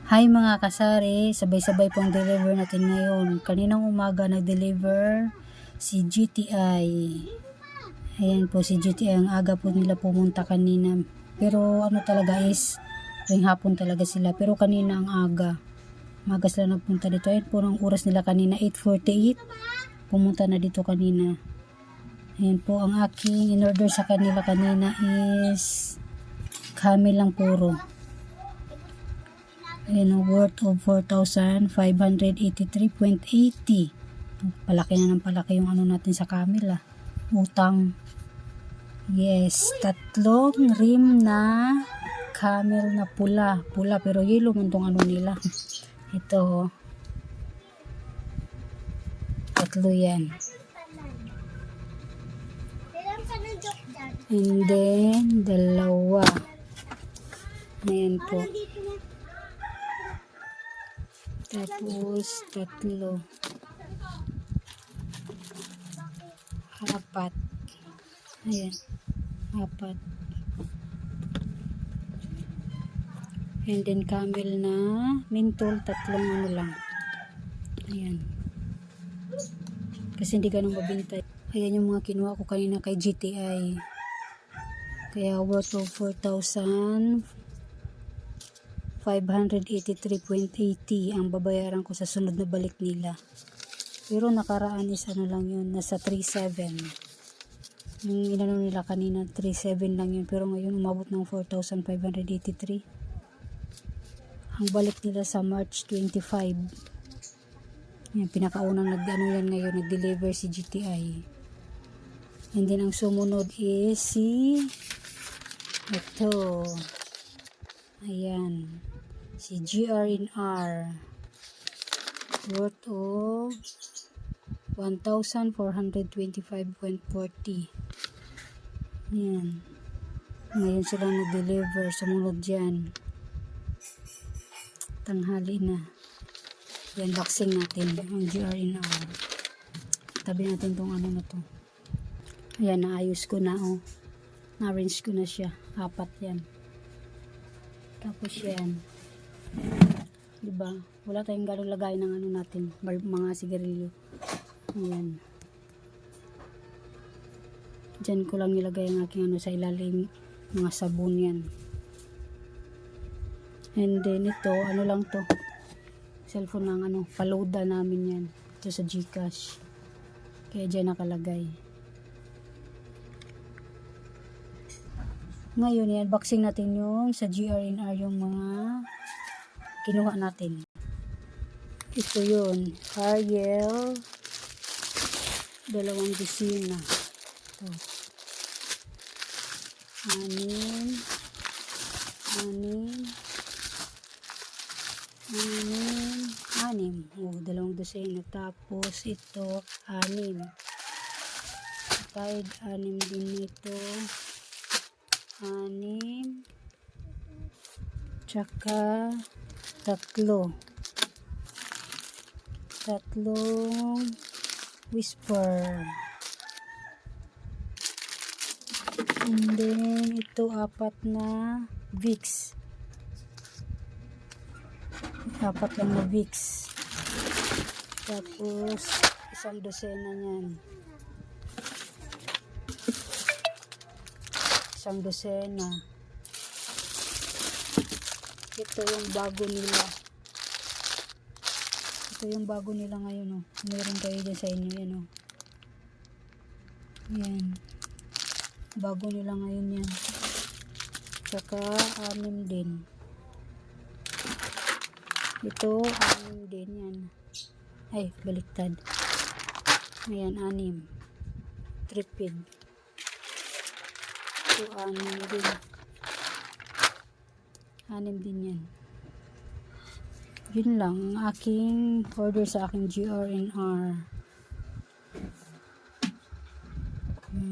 Hi mga kasari, sabay-sabay pong deliver natin ngayon. Kaninang umaga nag-deliver si GTI. Ayan po si GTI, ang aga po nila pumunta kanina. Pero ano talaga is, tuwing hapon talaga sila. Pero kanina ang aga. Maga sila nagpunta dito. Ayan po ang oras nila kanina, 8:48. Pumunta na dito kanina. Ayan po ang aking in-order sa kanila kanina is kami lang puro. Ayan, worth of 4,583.80. Palaki na ng palaki yung ano natin sa camel utang. Yes, 3 rim na camel na pula pero yellow man tong ano nila. Ito 3 yan. And then 2. Ayan po. Tapos 3. 4. Ayan. 4. And then camel na mintol, 3 ano lang. Ayan. Kasi hindi ganun mabintay. Ayan yung mga kinuha ko kanina kay GTI. Kaya worth of 4,583.80 ang babayaran ko sa sunod na balik nila. Pero nakaraan is ano lang yun, nasa 3,700. Yung inano nila kanina 3,700 lang yun, pero ngayon umabot ng 4,583. Ang balik nila sa March 25. Yan, pinakaunang nag-ano yan ngayon, nag-deliver si GTI. And then ang sumunod is si ito. Ayan. Si GRNR. Worth of 1,425.40. Ayan. Ngayon sila nag-deliver. Sumunod dyan. Tanghali na. Yan, boxing natin. Ang GRNR. Tabi natin tong ano na to. Ayan, naayos ko na oh. Na-arrange ko na siya. 4 yan. Tapos yan. Diba? Wala tayong gano'ng lagay ng ano natin. Mga sigarilyo. Ayan. Diyan ko lang nilagay ang aking ano sa ilalim. Mga sabon yan. And then ito, ano lang to. Cellphone lang ano. Paluda namin yan. Ito sa GCash. Kaya dyan nakalagay. Ngayon, i-unboxing natin yung sa GRNR yung mga kinuha natin. Ito yun. Ariel. 2 dosina. Ito. 6. 6. 6. 6. Oh, 2 dosina. Tapos ito, 6. Tide 6 din ito. 6. Tsaka 3 whisper. And then ito 4 na Vicks. 4 lang na Vicks. Tapos 1 dosena niyan. 1 dosena. Ito yung bago nila. Ito yung bago nila ngayon oh. Meron kayo dyan sa inyo yan oh. Yan. Bago nila ngayon yan. Tsaka 6 din. Ito 6 din yan. Ay, baliktad. Ayan, 6. Tripid. Ito 6 din. 6 din yan. Yun lang ang aking order sa aking GRNR.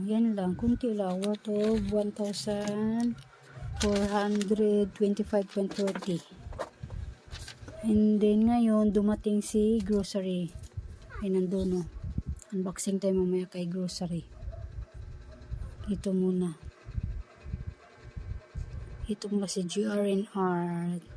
Yan lang, kunti lang, worth of 1,425.40. And then ngayon dumating si grocery. Ay nandun oh. Unboxing tayo mamaya kay grocery. Ito muna. Ito muna si GRNR.